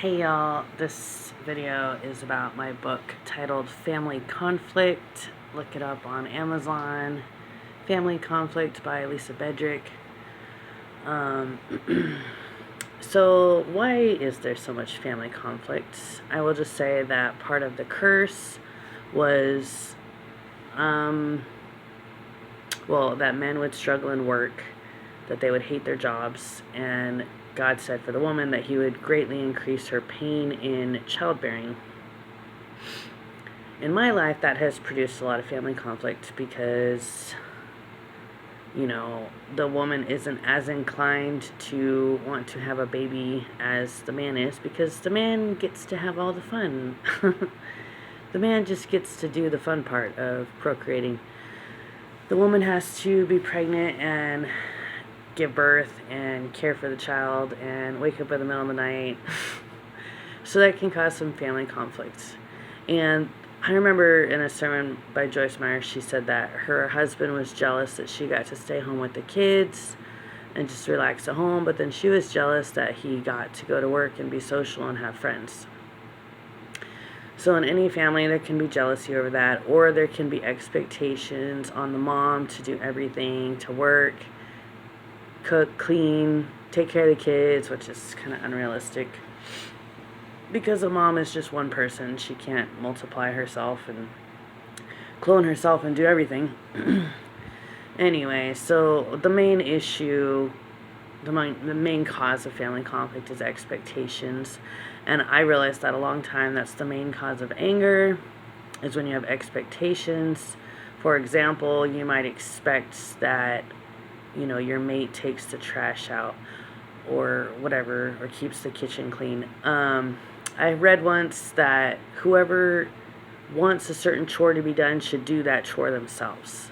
Hey y'all, this video is about my book titled Family Conflict. Look it up on Amazon. Family Conflict by Davis-Bedrick. So why is there so much family conflict? I will just say that part of the curse was, that men would struggle in work, that they would hate their jobs, and God said for the woman that he would greatly increase her pain in childbearing. In my life, that has produced a lot of family conflict because, the woman isn't as inclined to want to have a baby as the man is, because the man gets to have all the fun. The man just gets to do the fun part of procreating. The woman has to be pregnant and give birth and care for the child and wake up in the middle of the night. So that can cause some family conflicts. And I remember in a sermon by Joyce Meyer, she said that her husband was jealous that she got to stay home with the kids and just relax at home, but then she was jealous that he got to go to work and be social and have friends. So in any family, there can be jealousy over that, or there can be expectations on the mom to do everything, to work, cook, clean, take care of the kids, which is kind of unrealistic because a mom is just one person. She can't multiply herself and clone herself and do everything. Anyway, so the main issue, the main cause of family conflict is expectations. And I realized that a long time that's the main cause of anger, is when you have expectations. For example, you might expect that your mate takes the trash out or whatever, or keeps the kitchen clean. I read once that whoever wants a certain chore to be done should do that chore themselves.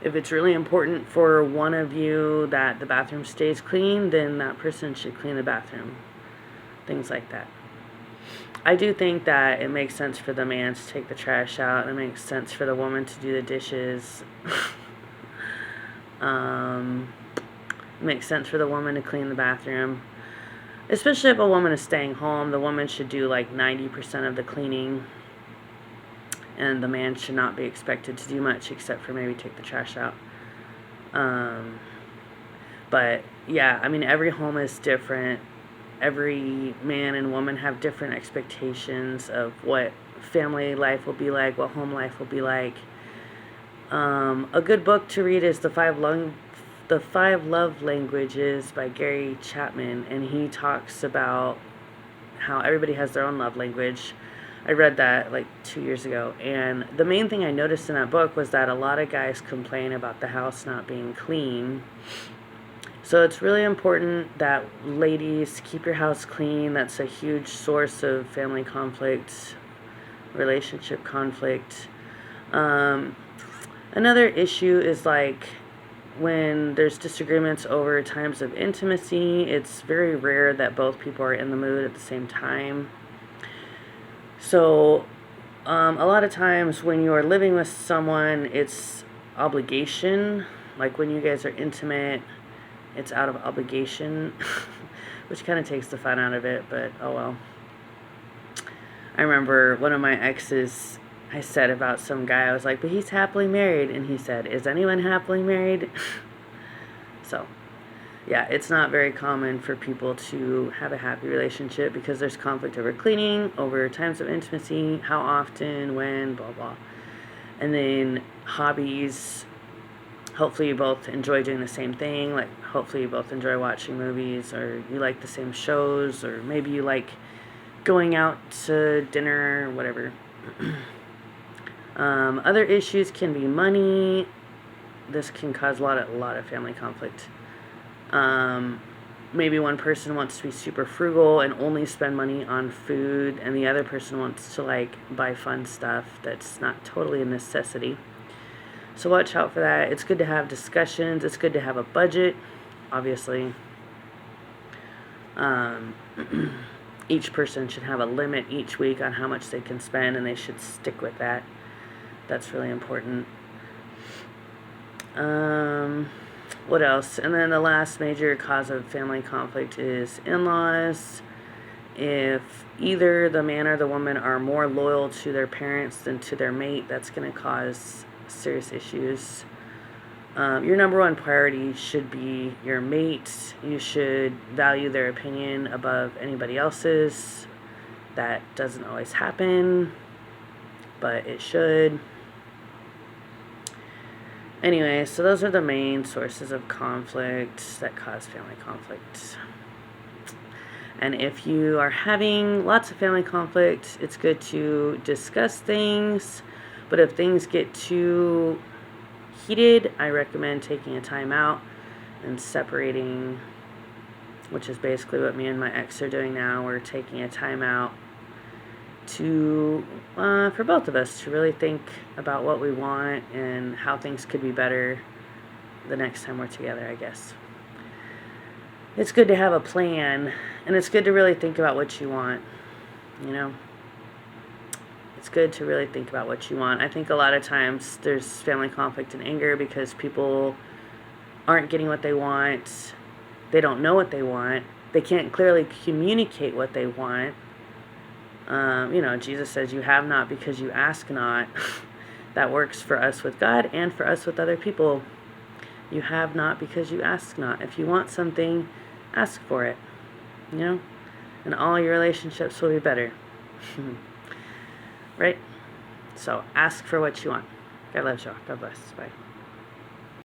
If it's really important for one of you that the bathroom stays clean, then that person should clean the bathroom. Things like that. I do think that it makes sense for the man to take the trash out, and it makes sense for the woman to do the dishes. It makes sense for the woman to clean the bathroom. Especially if a woman is staying home, the woman should do like 90% of the cleaning, and the man should not be expected to do much except for maybe take the trash out. But yeah, every home is different. Every man and woman have different expectations of what family life will be like, what home life will be like. A good book to read is The Five Love Languages by Gary Chapman, and he talks about how everybody has their own love language. I read that like 2 years ago, and the main thing I noticed in that book was that a lot of guys complain about the house not being clean. So it's really important that ladies keep your house clean. That's a huge source of family conflict, relationship conflict. Another issue is like when there's disagreements over times of intimacy. It's very rare that both people are in the mood at the same time. So a lot of times when you are living with someone, it's obligation. Like when you guys are intimate, it's out of obligation, which kind of takes the fun out of it, but oh well. I remember one of my exes, I said about some guy, I was like, but he's happily married. And he said, is anyone happily married? So, yeah, it's not very common for people to have a happy relationship because there's conflict over cleaning, over times of intimacy, how often, when, blah, blah. And then hobbies. Hopefully you both enjoy doing the same thing. Like, hopefully you both enjoy watching movies, or you like the same shows, or maybe you like going out to dinner, whatever. Other issues can be money. This can cause a lot of family conflict. Maybe one person wants to be super frugal and only spend money on food, and the other person wants to buy fun stuff that's not totally a necessity. So watch out for that. It's good to have discussions. It's good to have a budget, obviously. Each person should have a limit each week on how much they can spend, and they should stick with that. That's really important. What else? And then the last major cause of family conflict is in-laws. If either the man or the woman are more loyal to their parents than to their mate, that's going to cause serious issues. Your number one priority should be your mate. You should value their opinion above anybody else's. That doesn't always happen, but it should. Anyway, so those are the main sources of conflict that cause family conflict. And if you are having lots of family conflict, it's good to discuss things. But if things get too heated, I recommend taking a time out and separating, which is basically what me and my ex are doing now. We're taking a time out to for both of us to really think about what we want and how things could be better the next time we're together, I guess. It's good to have a plan, and it's good to really think about what you want, you know? It's good to really think about what you want. I think a lot of times there's family conflict and anger because people aren't getting what they want. They don't know what they want. They can't clearly communicate what they want. Jesus says you have not because you ask not. That works for us with God and for us with other people. You have not because you ask not. If you want something, ask for it, and all your relationships will be better. Right? So ask for what you want. God loves you. God bless. Bye.